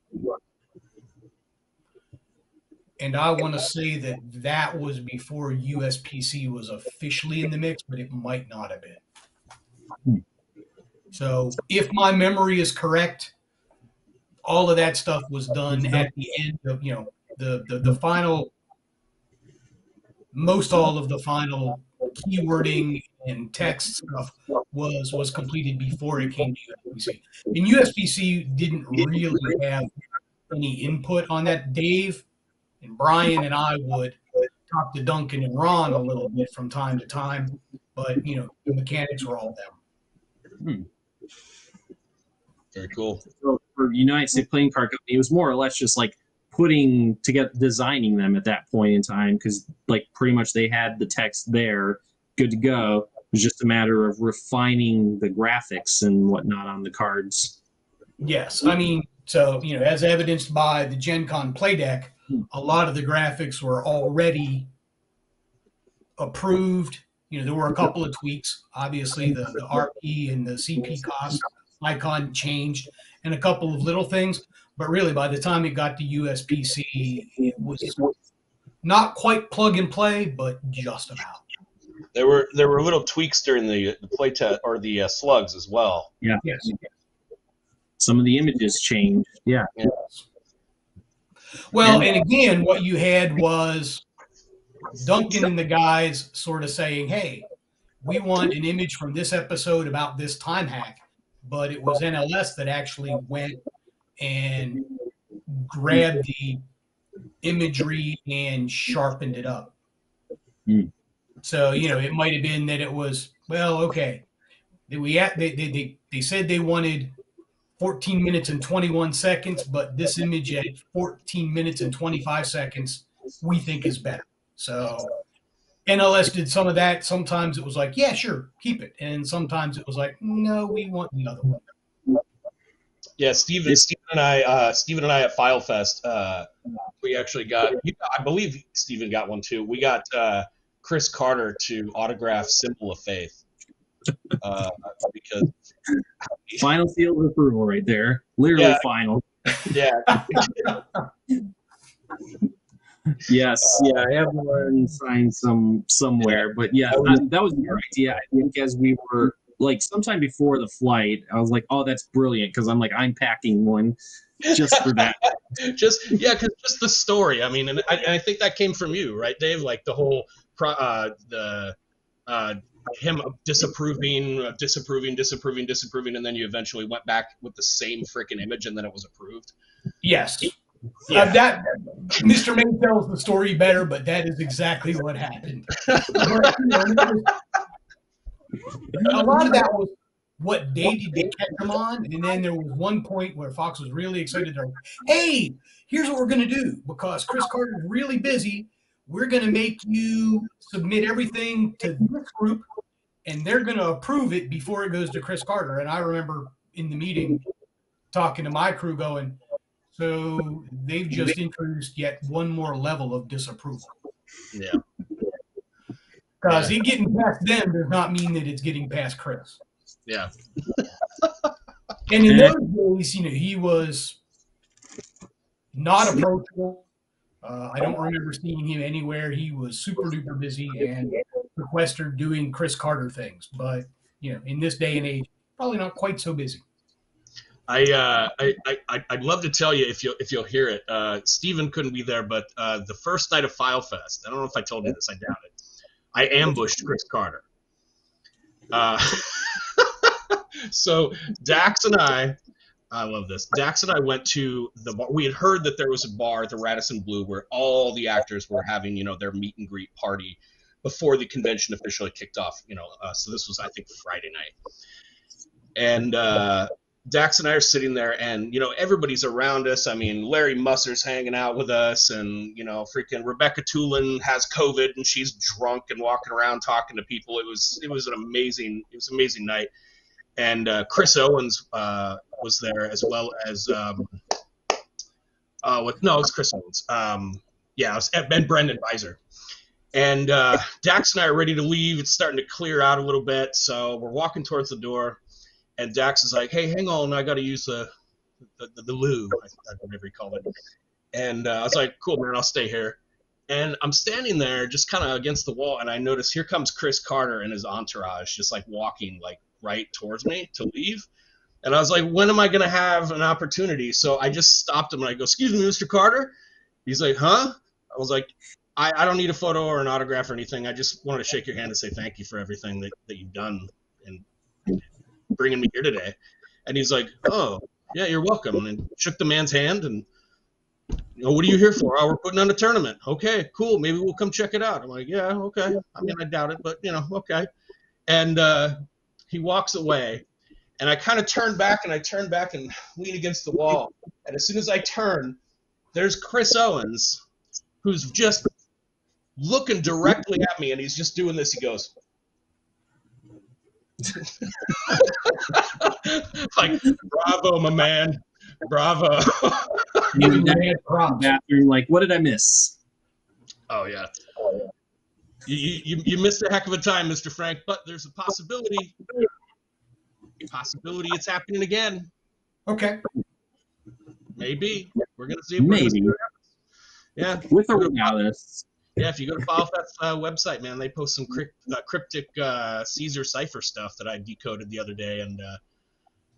And I want to say that that was before USPC was officially in the mix, but it might not have been. So if my memory is correct, all of that stuff was done at the end of, the final, most all of the final keywording and text stuff was completed before it came to USPC. And USPC didn't really have any input on that. Dave and Brian and I would talk to Duncan and Ron a little bit from time to time, but the mechanics were all them. Very cool. So for United States Playing Card Company, it was more or less just like putting together, designing them at that point in time, because like pretty much they had the text there, good to go. It was just a matter of refining the graphics and whatnot on the cards. Yes, I mean, so as evidenced by the Gen Con play deck, a lot of the graphics were already approved. There were a couple of tweaks. Obviously, the RP and the CP cost icon changed, and a couple of little things. But really, by the time it got to USPC, it was not quite plug and play, but just about. There were little tweaks during the playtest or the slugs as well. Yeah. Yes. Some of the images changed. Yeah. Well, and again, what you had was Duncan and the guys sort of saying, hey, we want an image from this episode about this time hack, but it was NLS that actually went and grabbed the imagery and sharpened it up. So, it might have been that it was, well, okay, they said they wanted 14 minutes and 21 seconds, but this image at 14 minutes and 25 seconds we think is better. So NLS did some of that. Sometimes it was like, yeah, sure, keep it. And sometimes it was like, no, we want the other one. Yeah, Steven and I at FileFest, we actually got, I believe Steven got one too. We got Chris Carter to autograph Symbol of Faith. Because final seal of approval right there. Literally final. Yeah. Yes, I have one signed somewhere, but yeah, that was your idea. I think as we were like sometime before the flight, I was like, "Oh, that's brilliant!" Because I'm packing one just for that. because just the story. I mean, and I think that came from you, right, Dave? Like the whole him disapproving, and then you eventually went back with the same freaking image, and then it was approved. Yes. Yeah. That Mr. May tells the story better, but that is exactly what happened. A lot of that was what day did they catch him on, and then there was one point where Fox was really excited. They're like, hey, here's what we're going to do, because Chris Carter is really busy. We're going to make you submit everything to this group, and they're going to approve it before it goes to Chris Carter. And I remember in the meeting talking to my crew going, so they've just introduced yet one more level of disapproval. Yeah. Because it getting past them does not mean that it's getting past Chris. Yeah. And in those days, he was not approachable. I don't remember seeing him anywhere. He was super duper busy and sequestered doing Chris Carter things. But in this day and age, probably not quite so busy. I'd love to tell you if you'll hear it. Steven couldn't be there, but the first night of FileFest, I don't know if I told you this, I doubt it. I ambushed Chris Carter. So Dax and I love this. Dax and I went to the bar. We had heard that there was a bar at the Radisson Blu where all the actors were having, their meet and greet party before the convention officially kicked off. So this was, I think, Friday night. And Dax and I are sitting there, and, everybody's around us. I mean, Larry Musser's hanging out with us, and, freaking Rebecca Tulin has COVID, and she's drunk and walking around talking to people. It was an amazing night. And Chris Owens was there, as well as it was Chris Owens. It was Ben Brendan Weiser. And Dax and I are ready to leave. It's starting to clear out a little bit, so we're walking towards the door. And Dax is like, "Hey, hang on, I got to use the loo," whatever he called it. And I was like, "Cool, man, I'll stay here." And I'm standing there just kind of against the wall, and I notice here comes Chris Carter and his entourage just like walking like right towards me to leave. And I was like, when am I going to have an opportunity? So I just stopped him and I go, "Excuse me, Mr. Carter?" He's like, "Huh?" I was like, I don't need a photo or an autograph or anything. I just wanted to shake your hand and say thank you for everything that you've done and bringing me here today." And he's like, "Oh, yeah, you're welcome," and shook the man's hand. And, "What are you here for?" "Oh, we're putting on a tournament." "Okay, cool. Maybe we'll come check it out." I'm like, "Yeah, okay." I mean, I doubt it, but, okay. And he walks away. And I kind of turn back and lean against the wall. And as soon as I turn, there's Chris Owens, who's just looking directly at me, and he's just doing this. He goes, like, "Bravo, my man. Bravo." Bathroom, like, what did I miss? Oh, yeah. You missed a heck of a time, Mr. Frank, but there's a possibility it's happening again. Okay. Maybe. We're going to see. Maybe. Yeah. With or without us. Yeah, if you go to FileFest's website, man, they post some cryptic Caesar cipher stuff that I decoded the other day, and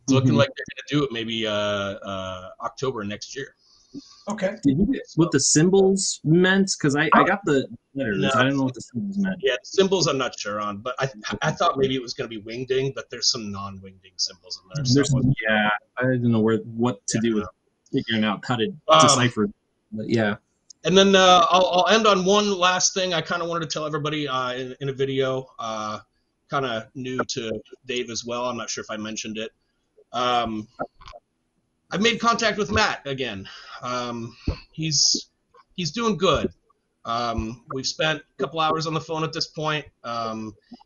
it's looking like they're going to do it maybe October next year. Okay. Did you get what the symbols meant? Because I got the letters. No. I don't know what the symbols meant. Yeah, the symbols I'm not sure on, but I thought maybe it was going to be wingding, but there's some non-wingding symbols in there. Yeah, I didn't know what to do with figuring out how to decipher. But yeah. And then I'll end on one last thing I kind of wanted to tell everybody in a video, kind of new to Dave as well. I'm not sure if I mentioned it. I've made contact with Matt again. He's doing good. We've spent a couple hours on the phone at this point.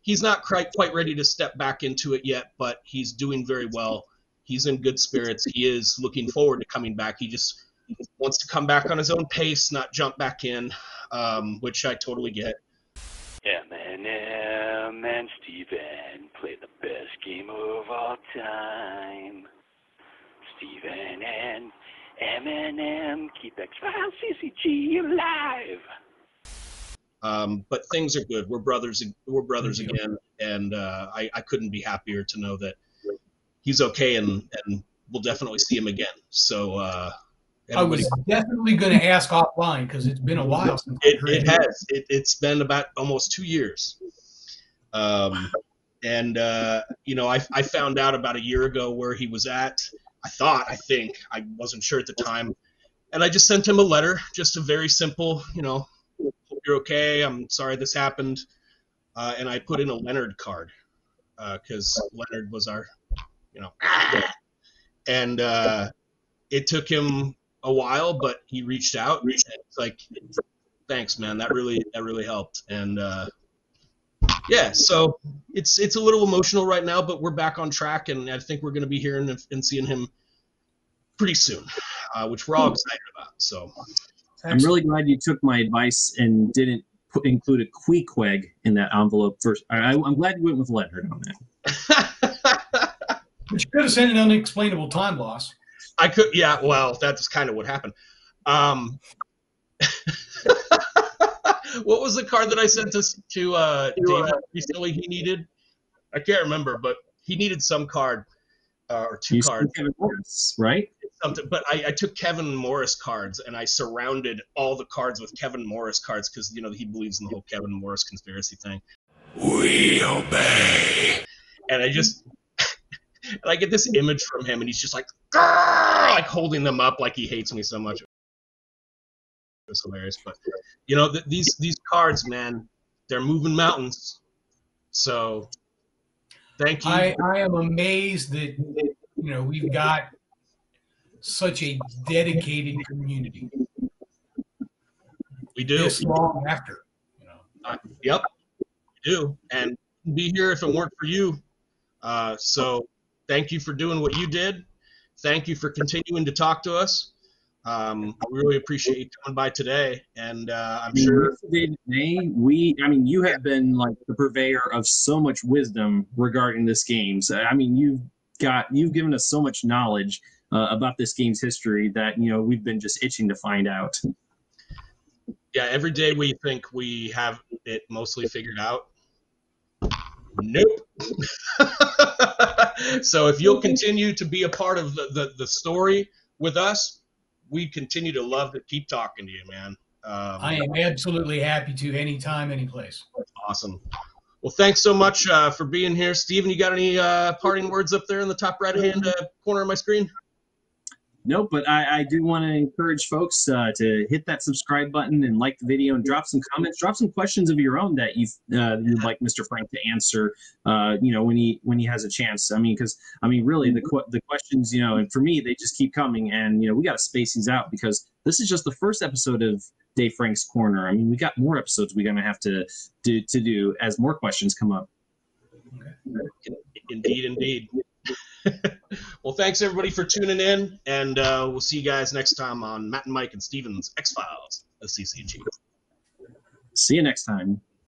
He's not quite ready to step back into it yet, but he's doing very well. He's in good spirits. He is looking forward to coming back. He just wants to come back on his own pace, not jump back in, which I totally get. Eminem and Steven play the best game of all time. Steven and Eminem keep Xfiles CCG alive. But things are good. We're brothers again, and I couldn't be happier to know that he's okay, and we'll definitely see him again. So I was definitely going to ask offline because it's been a while since it has. It's been about almost 2 years. I found out about a year ago where he was at. I think I wasn't sure at the time, and I just sent him a letter, just a very simple, hope you're okay. I'm sorry this happened, and I put in a Leonard card because Leonard was our, and it took him a while, but he reached out. And it's like, thanks, man. That really helped. And yeah, so it's a little emotional right now, but we're back on track, and I think we're going to be hearing and seeing him pretty soon, which we're all excited about. So I'm really glad you took my advice and didn't include a Queequeg in that envelope first. I'm glad you went with Leonard on that. But you could have sent an unexplainable time loss. I could, yeah. Well, that's kind of what happened. What was the card that I sent to David recently? He needed, I can't remember, but he needed some card or two cards. Kevin Morris, right? Something, but I took Kevin Morris cards and I surrounded all the cards with Kevin Morris cards because he believes in the whole Kevin Morris conspiracy thing. We obey. And I get this image from him, and he's just like holding them up like he hates me so much. It was hilarious, but these cards, man, they're moving mountains. So, thank you. I am amazed that we've got such a dedicated community. We do. This long after. Yep, we do. And we'd be here if it weren't for you. So thank you for doing what you did. Thank you for continuing to talk to us. We really appreciate you coming by today, and I'm sure David May, you have been like the purveyor of so much wisdom regarding this game. So, you've given us so much knowledge about this game's history that we've been just itching to find out. Yeah, every day we think we have it mostly figured out. Nope. So if you'll continue to be a part of the story with us, we continue to love to keep talking to you, man. I am absolutely happy to, anytime, any place. Awesome. Well, thanks so much for being here. Steven, you got any parting words up there in the top right-hand corner of my screen? Nope, but I do want to encourage folks to hit that subscribe button and like the video and drop some comments, drop some questions of your own that you'd like Mr. Frank to answer, when he has a chance. Because really the questions, and for me, they just keep coming, and we got to space these out because this is just the first episode of Dave Frank's Corner. We got more episodes we're gonna have to do as more questions come up. Okay. Indeed. Well, thanks everybody for tuning in, and we'll see you guys next time on Matt and Mike and Steven's X-Files CCG. See you next time.